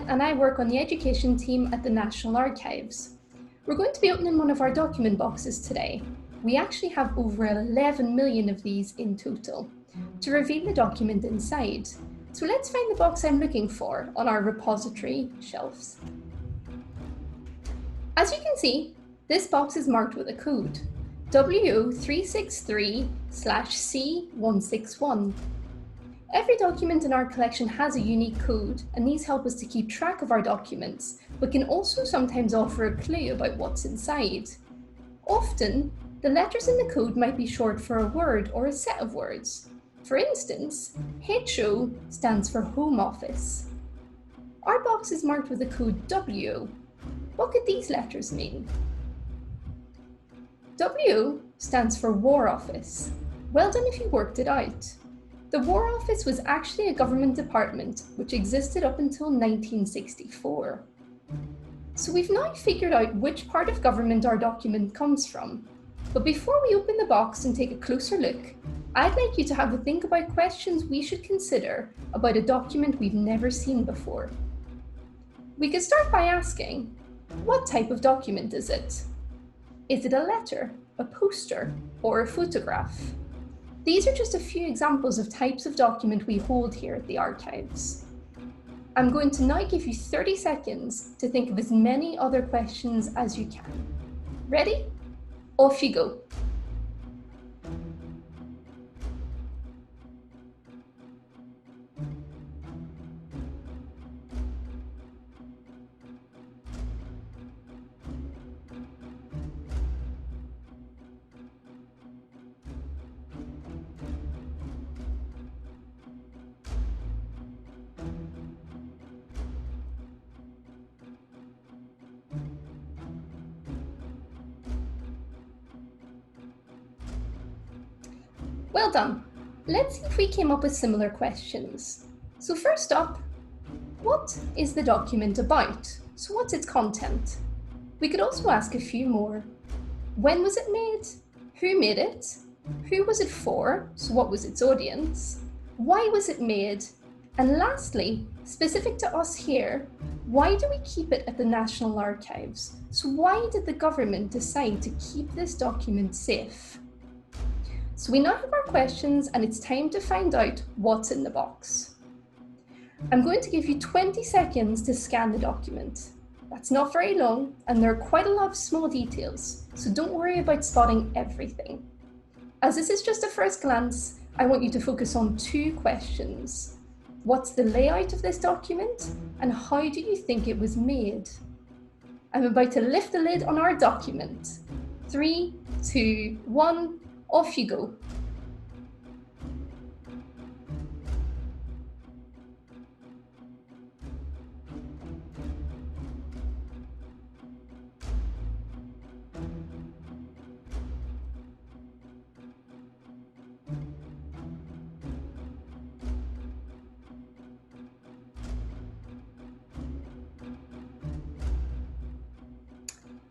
Anna and I work on the education team at the National Archives. We're going to be opening one of our document boxes today. We actually have over 11 million of these in total, to reveal the document inside. So let's find the box I'm looking for on our repository shelves. As you can see, this box is marked with a code, W363/C161. Every document in our collection has a unique code, and these help us to keep track of our documents, but can also sometimes offer a clue about what's inside. Often, the letters in the code might be short for a word or a set of words. For instance, HO stands for Home Office. Our box is marked with the code W. What could these letters mean? W stands for War Office. Well done if you worked it out. The War Office was actually a government department which existed up until 1964. So we've now figured out which part of government our document comes from. But before we open the box and take a closer look, I'd like you to have a think about questions we should consider about a document we've never seen before. We could start by asking, what type of document is it? Is it a letter, a poster, or a photograph? These are just a few examples of types of document we hold here at the archives. I'm going to now give you 30 seconds to think of as many other questions as you can. Ready? Off you go. Well done. Let's see if we came up with similar questions. So first up, what is the document about? So what's its content? We could also ask a few more. When was it made? Who made it? Who was it for? So what was its audience? Why was it made? And lastly, specific to us here, why do we keep it at the National Archives? So why did the government decide to keep this document safe? So we now have our questions, and it's time to find out what's in the box. I'm going to give you 20 seconds to scan the document. That's not very long, and there are quite a lot of small details, so don't worry about spotting everything. As this is just a first glance, I want you to focus on two questions. What's the layout of this document, and how do you think it was made? I'm about to lift the lid on our document. 3, 2, 1. Off you go.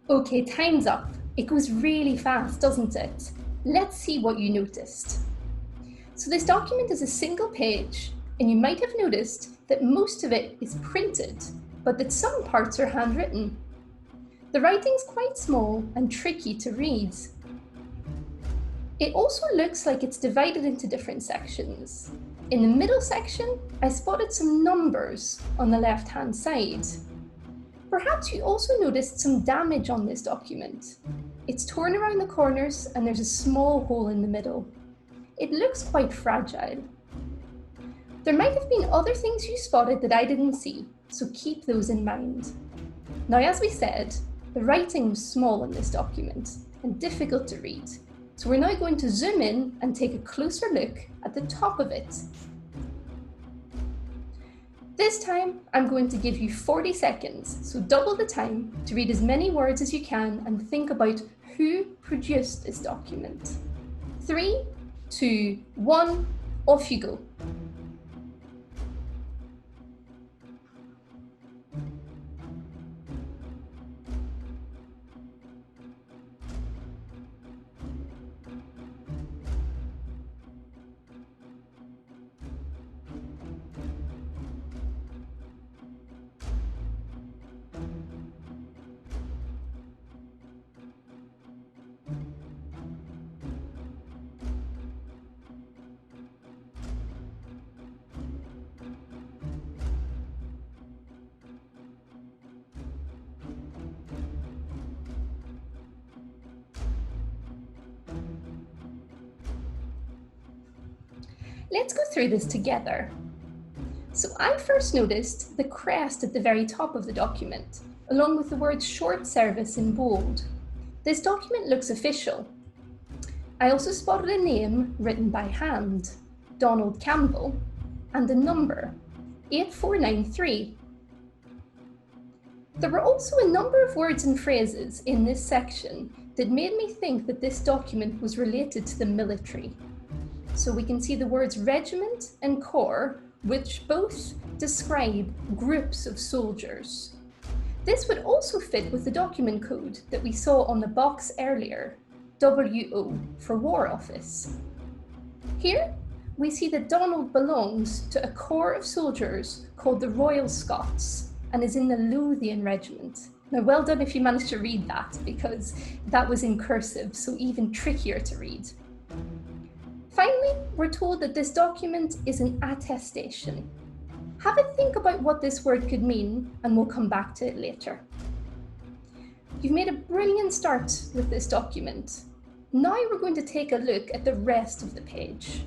Okay, time's up. It goes really fast, doesn't it? Let's see what you noticed. So this document is a single page, and you might have noticed that most of it is printed, but that some parts are handwritten. The writing's quite small and tricky to read. It also looks like it's divided into different sections. In the middle section, I spotted some numbers on the left-hand side. Perhaps you also noticed some damage on this document. It's torn around the corners and there's a small hole in the middle. It looks quite fragile. There might have been other things you spotted that I didn't see, so keep those in mind. Now, as we said, the writing was small in this document and difficult to read, so we're now going to zoom in and take a closer look at the top of it. This time, I'm going to give you 40 seconds, so double the time to read as many words as you can and think about who produced this document. 3, 2, 1, off you go. Let's go through this together. So I first noticed the crest at the very top of the document, along with the word short service in bold. This document looks official. I also spotted a name written by hand, Donald Campbell, and a number, 8493. There were also a number of words and phrases in this section that made me think that this document was related to the military. So we can see the words regiment and corps, which both describe groups of soldiers. This would also fit with the document code that we saw on the box earlier, WO for War Office. Here, we see that Donald belongs to a corps of soldiers called the Royal Scots and is in the Lothian Regiment. Now, well done if you managed to read that, because that was in cursive, so even trickier to read. Finally, we're told that this document is an attestation. Have a think about what this word could mean, and we'll come back to it later. You've made a brilliant start with this document. Now we're going to take a look at the rest of the page.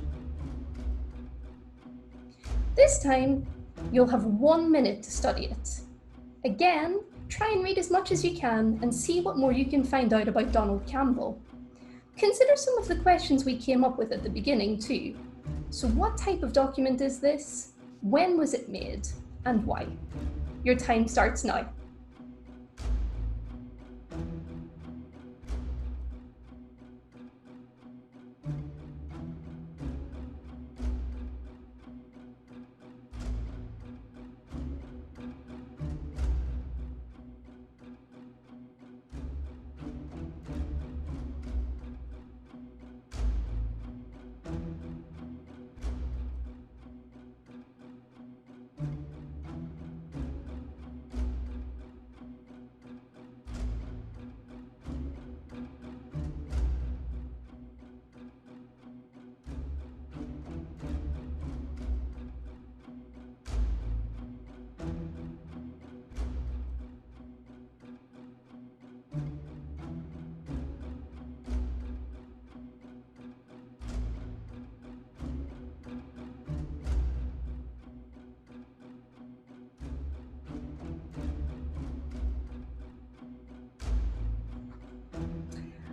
This time, you'll have 1 minute to study it. Again, try and read as much as you can and see what more you can find out about Donald Campbell. Consider some of the questions we came up with at the beginning too. So what type of document is this? When was it made? And why? Your time starts now.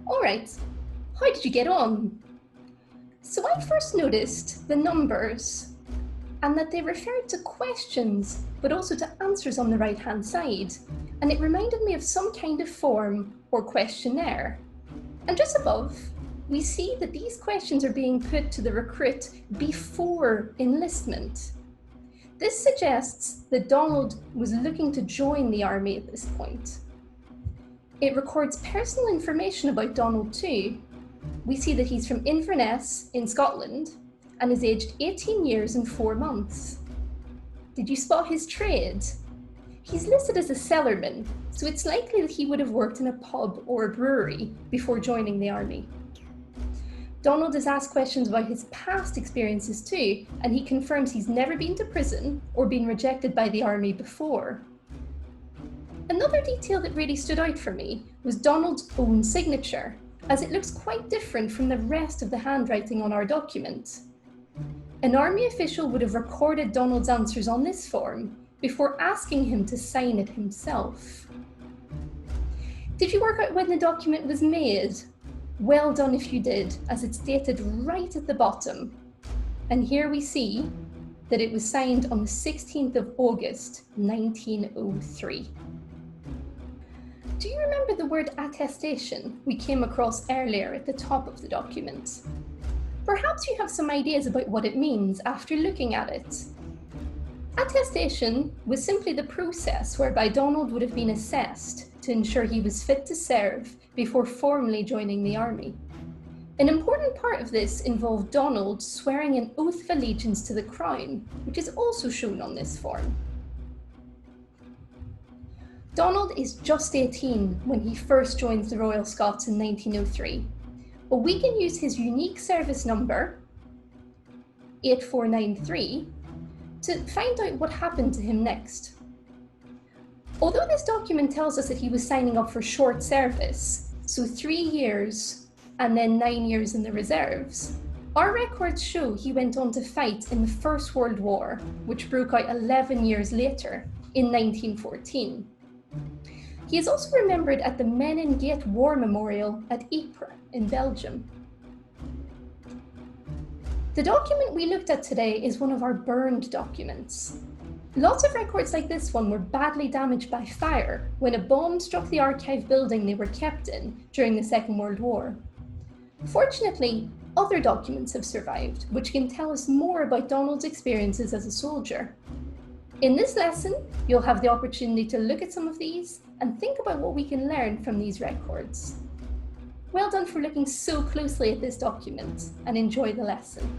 All right, how did you get on? So I first noticed the numbers and that they referred to questions, but also to answers on the right-hand side. And it reminded me of some kind of form or questionnaire. And just above, we see that these questions are being put to the recruit before enlistment. This suggests that Donald was looking to join the army at this point. It records personal information about Donald too. We see that he's from Inverness in Scotland and is aged 18 years and 4 months. Did you spot his trade? He's listed as a cellarman, so it's likely that he would have worked in a pub or a brewery before joining the army. Donald is asked questions about his past experiences too, and he confirms he's never been to prison or been rejected by the army before. Another detail that really stood out for me was Donald's own signature, as it looks quite different from the rest of the handwriting on our document. An army official would have recorded Donald's answers on this form before asking him to sign it himself. Did you work out when the document was made? Well done if you did, as it's dated right at the bottom. And here we see that it was signed on the 16th of August, 1903. Do you remember the word attestation we came across earlier at the top of the document? Perhaps you have some ideas about what it means after looking at it. Attestation was simply the process whereby Donald would have been assessed to ensure he was fit to serve before formally joining the army. An important part of this involved Donald swearing an oath of allegiance to the Crown, which is also shown on this form. Donald is just 18 when he first joins the Royal Scots in 1903, but we can use his unique service number, 8493, to find out what happened to him next. Although this document tells us that he was signing up for short service, so 3 years and then 9 years in the reserves, Our records show he went on to fight in the First World War, which broke out 11 years later, in 1914. He is also remembered at the Meningate War Memorial at Ypres in Belgium. The document we looked at today is one of our burned documents. Lots of records like this one were badly damaged by fire when a bomb struck the archive building they were kept in during the Second World War. Fortunately, other documents have survived, which can tell us more about Donald's experiences as a soldier. In this lesson, you'll have the opportunity to look at some of these and think about what we can learn from these records. Well done for looking so closely at this document, and enjoy the lesson.